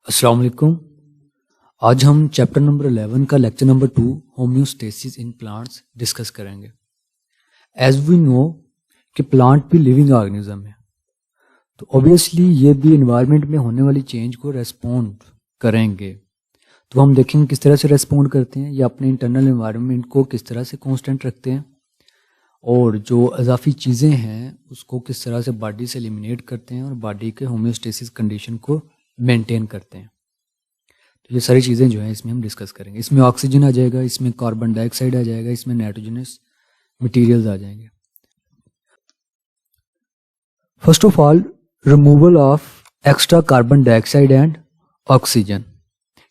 अस्सलाम वालेकुम। आज हम चैप्टर नंबर 11 का lecture number 2 homeostasis in plants discuss करेंगे। एज वी नो कि प्लांट भी लिविंग ऑर्गेनिज्म है, तो ऑब्वियसली ये भी एनवायरनमेंट में होने वाली चेंज को रेस्पॉन्ड करेंगे। तो हम देखेंगे किस तरह से रेस्पॉन्ड करते हैं या अपने इंटरनल एनवायरनमेंट को किस तरह से कांस्टेंट रखते हैं, और जो अजाफी चीज़ें हैं उसको किस तरह से बॉडी से एलिमिनेट करते हैं और बॉडी के होम्योस्टेसिस कंडीशन को मेंटेन करते हैं। तो ये सारी चीज़ें जो हैं इसमें हम डिस्कस करेंगे। इसमें ऑक्सीजन आ जाएगा, इसमें कार्बन डाइऑक्साइड आ जाएगा, इसमें नाइट्रोजनस मटेरियल्स आ जाएंगे। First of all, removal of extra carbon dioxide and oxygen.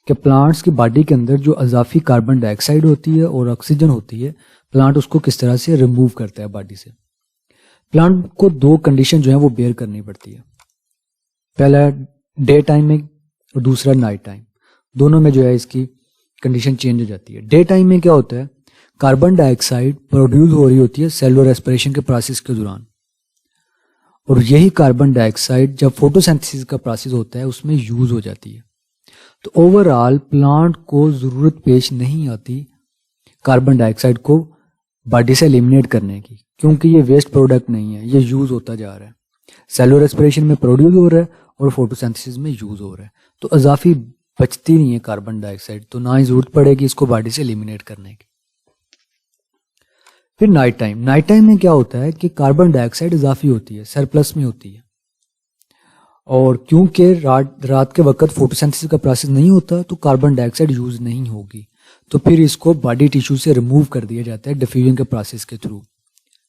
कि प्लांट्स की बॉडी के अंदर जो अजाफी कार्बन डाइऑक्साइड होती है और ऑक्सीजन होती है, प्लांट उसको किस तरह से रिमूव करता है बॉडी से। प्लांट को दो कंडीशन जो है वो बेयर करनी पड़ती है, पहला डे टाइम में और दूसरा नाइट टाइम। दोनों में जो है इसकी कंडीशन चेंज हो जाती है। डे टाइम में क्या होता है, कार्बन डाइऑक्साइड प्रोड्यूस हो रही होती है सेलुलर रेस्पिरेशन के प्रोसेस के दौरान, और यही कार्बन डाइऑक्साइड जब फोटोसिंथेसिस का प्रोसेस होता है उसमें यूज हो जाती है। तो ओवरऑल प्लांट को जरूरत पेश नहीं आती कार्बन डाइऑक्साइड को बॉडी से एलिमिनेट करने की, क्योंकि ये वेस्ट प्रोडक्ट नहीं है, ये यूज होता जा रहा है। सेलुलर रेस्पिरेशन में प्रोड्यूस हो रहा है और फोटोसिंथेसिस में यूज हो रहा है, तो अजाफी बचती नहीं है कार्बन डाइऑक्साइड, तो ना ही जरूरत पड़ेगी इसको बॉडी से एलिमिनेट करने की। फिर नाइट टाइम में क्या होता है कि कार्बन डाइऑक्साइड इजाफी होती है, सरप्लस में होती है, और क्योंकि रात के वक्त फोटोसिंथेसिस का प्रोसेस नहीं होता तो कार्बन डाइऑक्साइड यूज नहीं होगी, तो फिर इसको बॉडी टिश्यू से रिमूव कर दिया जाता है डिफ्यूजन के प्रोसेस के थ्रू।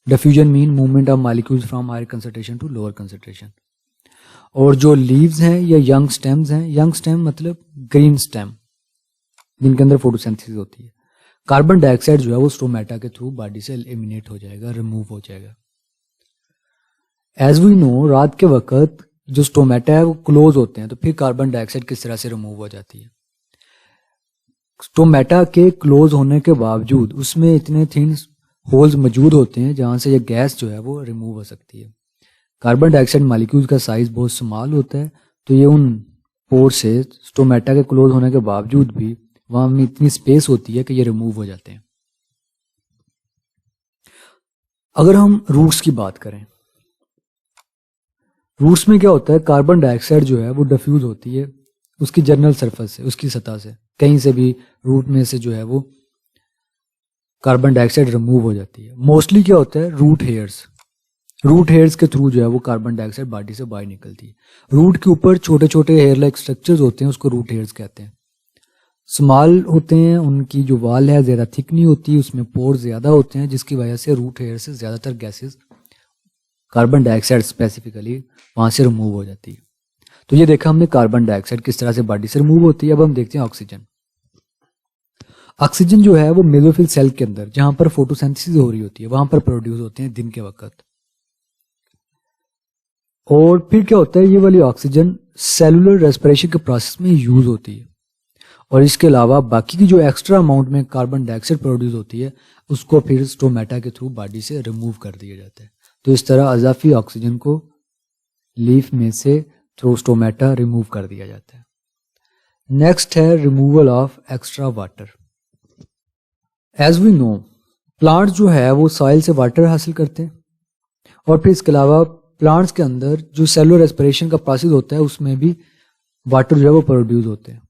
Diffusion mean movement of molecules from higher concentration to lower concentration. और जो लीव्स हैं या यंग स्टेम्स हैं, यंग स्टेम मतलब ग्रीन स्टेम जिनके अंदर फोटोसिंथेसिस होती है, कार्बन डाइऑक्साइड जो है वो स्टोमेटा के थ्रू बॉडी से एलिमिनेट हो जाएगा, रिमूव हो जाएगा। एज वी नो, रात के वक्त जो स्टोमेटा है वो क्लोज होते हैं, तो फिर कार्बन डाइऑक्साइड किस तरह से रिमूव हो जाती है। स्टोमेटा के क्लोज होने के बावजूद उसमें इतने थिन होल्स मौजूद होते हैं जहां से ये गैस जो है वो रिमूव हो सकती है। कार्बन डाइऑक्साइड मॉलिक्यूल्स का साइज बहुत स्मॉल होता है, तो ये उन पोर से स्टोमेटा के क्लोज होने के बावजूद भी वहां में इतनी स्पेस होती है कि ये रिमूव हो जाते हैं। अगर हम रूट्स की बात करें, रूट्स में क्या होता है, कार्बन डाइऑक्साइड जो है वो डिफ्यूज होती है उसकी जर्नल सरफेस से, उसकी सतह से, कहीं से भी रूट में से जो है वो कार्बन डाइऑक्साइड रिमूव हो जाती है। मोस्टली क्या होता है, रूट हेयर्स के थ्रू जो है वो कार्बन डाइऑक्साइड बॉडी से बाहर निकलती है। रूट के ऊपर छोटे छोटे हेयर लाइक स्ट्रक्चर्स होते हैं, उसको रूट हेयर्स कहते हैं। स्मॉल होते हैं, उनकी जो वाल है ज्यादा थिक नहीं होती, उसमें पोर ज्यादा होते हैं, जिसकी वजह से रूट हेयर से ज्यादातर गैसेस, कार्बन डाइऑक्साइड स्पेसिफिकली, वहां से रिमूव हो जाती है। तो ये देखा हमने कार्बन डाइऑक्साइड किस तरह से बॉडी से रिमूव होती है। अब हम देखते हैं ऑक्सीजन। ऑक्सीजन जो है वो मेसोफिल सेल के अंदर जहां पर फोटोसिंथेसिस हो रही होती है वहां पर प्रोड्यूस होते हैं दिन के वक्त। और फिर क्या होता है, ये वाली ऑक्सीजन सेलुलर रेस्पिरेशन के प्रोसेस में यूज होती है, और इसके अलावा बाकी की जो एक्स्ट्रा अमाउंट में कार्बन डाइऑक्साइड प्रोड्यूस होती है उसको फिर स्टोमेटा के थ्रू बॉडी से रिमूव कर दिया जाता है। तो इस तरह अजाफी ऑक्सीजन को लीफ में से थ्रू स्टोमेटा रिमूव कर दिया जाता है। नेक्स्ट है removal of extra water. As we know, plant जो है वो सॉइल से वाटर हासिल करते हैं, और फिर इसके अलावा प्लांट्स के अंदर जो सेलुलर रेस्पिरेशन का प्रोसेस होता है उसमें भी वाटर जो है वो प्रोड्यूस होते हैं।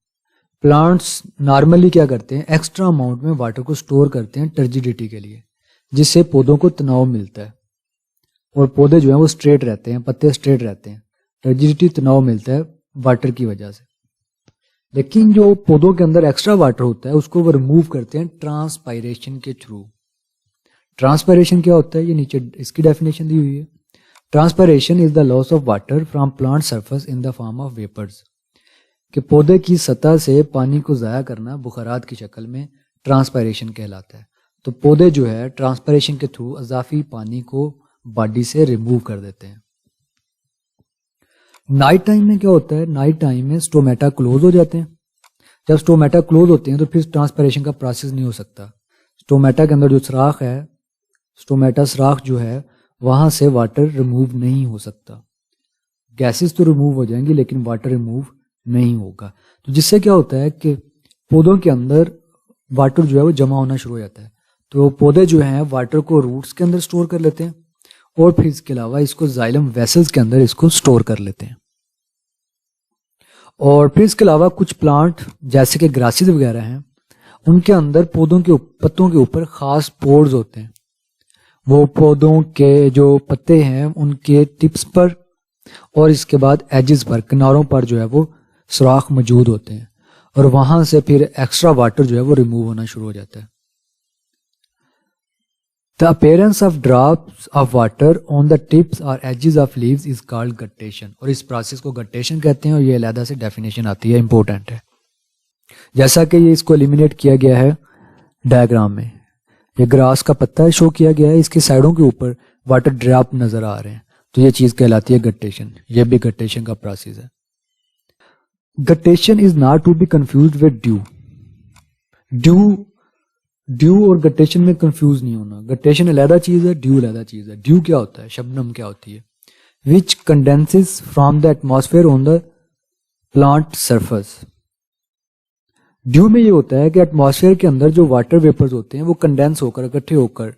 प्लांट्स नॉर्मली क्या करते हैं, एक्स्ट्रा अमाउंट में वाटर को स्टोर करते हैं टर्जिडिटी के लिए, जिससे पौधों को तनाव मिलता है और पौधे जो है वो स्ट्रेट रहते हैं, पत्ते स्ट्रेट रहते हैं। टर्जिडिटी तनाव मिलता है वाटर की वजह से। लेकिन जो पौधों के अंदर एक्स्ट्रा वाटर होता है उसको वो रिमूव करते हैं ट्रांसपायरेशन के थ्रू। ट्रांसपायरेशन क्या होता है, ये नीचे इसकी डेफिनेशन दी हुई है। Transpiration is the loss of water from plant surface in the form of vapours. कि पौधे की सतह से पानी को जाया करना बुखारात की शक्ल में ट्रांसपायरेशन कहलाता है। तो पौधे जो है ट्रांसपायरेशन के थ्रू अजाफी पानी को बॉडी से रिमूव कर देते हैं। नाइट टाइम में क्या होता है, नाइट टाइम में स्टोमेटा क्लोज हो जाते हैं। जब स्टोमेटा क्लोज होते हैं तो फिर ट्रांसपायरेशन का प्रोसेस नहीं हो सकता। स्टोमेटा के अंदर जो सुराख है, स्टोमेटा सुराख जो है वहां से वाटर रिमूव नहीं हो सकता। गैसेस तो रिमूव हो जाएंगी लेकिन वाटर रिमूव नहीं होगा। तो जिससे क्या होता है कि पौधों के अंदर वाटर जो है वो जमा होना शुरू हो जाता है। तो पौधे जो हैं वाटर को रूट्स के अंदर स्टोर कर लेते हैं और फिर इसके अलावा इसको जाइलम वेसल्स के अंदर इसको स्टोर कर लेते हैं। और फिर इसके अलावा कुछ प्लांट जैसे कि ग्रासेस वगैरह हैं, उनके अंदर पौधों के पत्तों के ऊपर खास पोर्स होते हैं। वो पौधों के जो पत्ते हैं उनके टिप्स पर और इसके बाद एजेस पर, किनारों पर जो है वो सुराख मौजूद होते हैं और वहां से फिर एक्स्ट्रा वाटर जो है वो रिमूव होना शुरू हो जाता है। The appearance of drops of water on the tips or edges of leaves is called guttation। और इस प्रोसेस को गटेशन कहते हैं और ये अलग से डेफिनेशन आती है, इंपॉर्टेंट है। जैसा कि ये इसको एलिमिनेट किया गया है डायग्राम में, ये ग्रास का पत्ता शो किया गया है, इसके साइडों के ऊपर वाटर ड्रॉप नजर आ रहे हैं, तो ये चीज कहलाती है गटेशन। ये भी गटेशन का प्रोसेस है। Guttation is not to be confused with dew. Dew और गटेशन में कंफ्यूज नहीं होना। गटेशन अलग चीज है, ड्यू अलग चीज है। ड्यू क्या होता है, शबनम क्या होती है, which condenses from the atmosphere on the plant surface. Dew में ये होता है कि एटमॉस्फेयर के अंदर जो वाटर वेपर्स होते हैं वो कंडेंस होकर, इकट्ठे होकर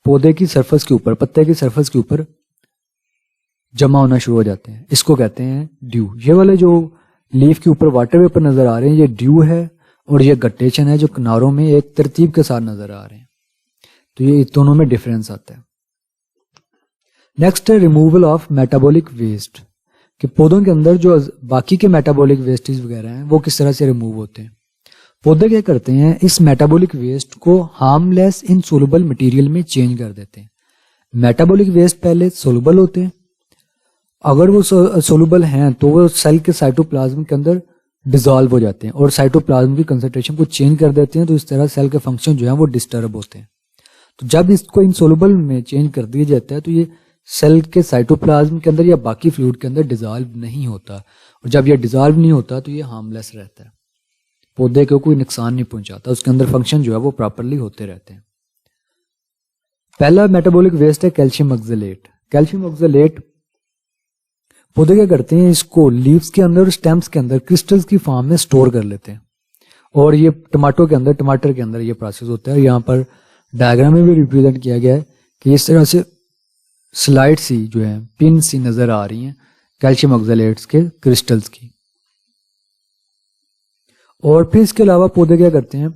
पौधे की सरफेस के ऊपर, पत्ते की सरफेस के ऊपर जमा होना शुरू हो जाते हैं। इसको कहते हैं ड्यू। ये वाले जो लीफ के ऊपर वाटर वेपर नजर आ रहे हैं ये ड्यू है, और ये गटेशन है जो किनारों में एक तरतीब के साथ नजर आ रहे हैं। तो ये दोनों में डिफरेंस आता है। नेक्स्ट है रिमूवल ऑफ मेटाबॉलिक वेस्ट, कि पौधों के अंदर जो बाकी के मेटाबॉलिक वेस्टेज वगैरह हैं वो किस तरह से रिमूव होते हैं। पौधे क्या करते हैं, इस मेटाबॉलिक वेस्ट को हार्मलेस इनसोल्युबल मटेरियल में चेंज कर देते हैं। मेटाबॉलिक वेस्ट पहले सोल्युबल होते हैं, अगर वो सोल्युबल हैं तो वो सेल के साइटोप्लाज्म के अंदर डिसॉल्व हो जाते हैं और साइटोप्लाज्म की कंसंट्रेशन को चेंज कर देते हैं। तो इस तरह सेल के फंक्शन जो है वो डिस्टर्ब होते हैं। तो जब इसको इनसोल्युबल में चेंज कर दिया जाता है तो ये सेल के साइटोप्लाज्म के अंदर या बाकी फ्लूइड के अंदर डिसॉल्व नहीं होता, और जब ये डिसॉल्व नहीं होता तो ये हार्मलेस रहता है, पौधे को कोई नुकसान नहीं पहुंचाता, उसके अंदर फंक्शन जो है वो प्रॉपरली होते रहते हैं। पहला मेटाबॉलिक वेस्ट है कैल्शियम ऑक्सलेट। कैल्शियम ऑक्सलेट पौधे क्या करते हैं, इसको लीव्स के अंदर, स्टेम्स के अंदर क्रिस्टल्स की फॉर्म में स्टोर कर लेते हैं, और ये टमाटर के अंदर ये प्रोसेस होता है। यहाँ पर डायग्राम में भी रिप्रेजेंट किया गया है कि इस तरह से स्लाइड सी जो है, पिन सी नजर आ रही हैं कैल्शियम ऑक्सलेट्स के क्रिस्टल्स की। और फिर इसके अलावा पौधे क्या करते हैं,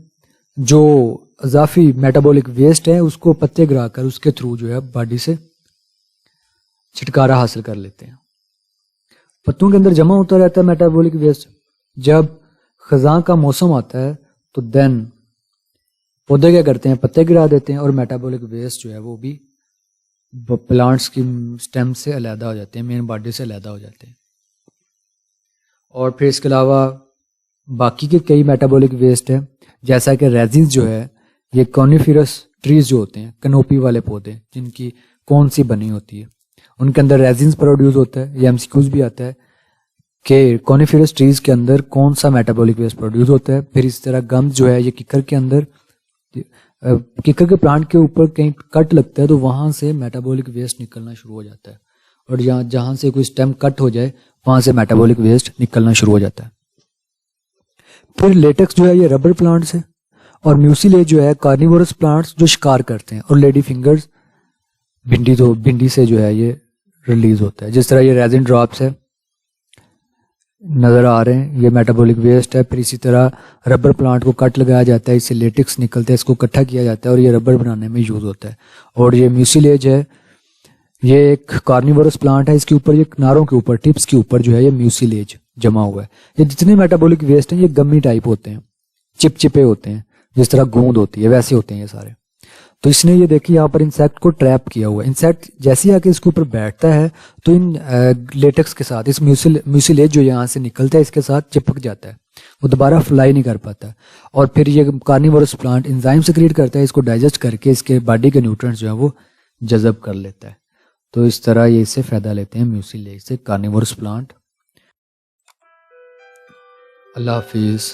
जो अजाफी मेटाबॉलिक वेस्ट है उसको पत्ते गिराकर उसके थ्रू जो है बॉडी से छुटकारा हासिल कर लेते हैं। पत्तों के अंदर जमा होता रहता है मेटाबॉलिक वेस्ट। जब खजां का मौसम आता है तो देन पौधे क्या करते हैं, पत्ते गिरा देते हैं और मेटाबॉलिक वेस्ट जो है वो भी प्लांट्स की स्टेम से अलहदा हो जाते हैं, मेन बॉडी से अलहदा हो जाते हैं। और फिर इसके अलावा बाकी के कई मेटाबॉलिक वेस्ट है, जैसा कि रेजिन्स जो है, ये कॉनिफेरस ट्रीज जो होते हैं, कनोपी वाले पौधे जिनकी कौन सी बनी होती है, उनके अंदर रेजिन्स प्रोड्यूस होता है। ये एमसीक्यूज भी आता है कि कॉनिफेरस ट्रीज के अंदर कौन सा मेटाबॉलिक वेस्ट प्रोड्यूस होता है। फिर इस तरह गम्स जो है, ये किकर के अंदर, किकर के प्लांट के ऊपर कहीं कट लगता है तो वहां से मेटाबॉलिक वेस्ट निकलना शुरू हो जाता है, और जहां से कोई स्टेम कट हो जाए वहां से मेटाबॉलिक वेस्ट निकलना शुरू हो जाता है। फिर लेटेक्स जो है ये रबर प्लांट्स है, और म्यूसिलेज जो है कार्निवोरस प्लांट्स जो शिकार करते हैं, और लेडी फिंगर्स भिंडी से जो है ये रिलीज होता है। जिस तरह ये रेजिन ड्रॉप्स है नजर आ रहे हैं, ये मेटाबॉलिक वेस्ट है। फिर इसी तरह रबर प्लांट को कट लगाया जाता है, इससे लेटेक्स निकलता है, इसको इकट्ठा किया जाता है और ये रबर बनाने में यूज होता है। और ये म्यूसिलेज है, ये एक कार्निवोरस प्लांट है, इसके ऊपर ये किनारों के ऊपर, टिप्स के ऊपर जो है ये म्यूसिलेज जमा हुआ है। ये जितने मेटाबॉलिक वेस्ट हैं ये गम्मी टाइप होते हैं, चिपचिपे होते हैं, जिस तरह गूंद होती है वैसे होते हैं ये सारे। तो इसने ये देखिए यहाँ पर इंसेक्ट को ट्रैप किया हुआ है। इंसेक्ट जैसे ही आके इसके ऊपर बैठता है तो इन लेटेक्स के साथ, इस म्यूसिलेज जो यहाँ से निकलता है इसके साथ चिपक जाता है, वो दोबारा फ्लाई नहीं कर पाता। और फिर ये कार्निवोरस प्लांट एंजाइम सेक्रेट करता है, इसको डाइजेस्ट करके इसके बॉडी के न्यूट्रिएंट्स जो है वो जज़ब कर लेता है। तो इस तरह ये इससे फायदा लेते हैं म्यूसिलेज से कार्निवोरस प्लांट। अल्लाह हाफिज़।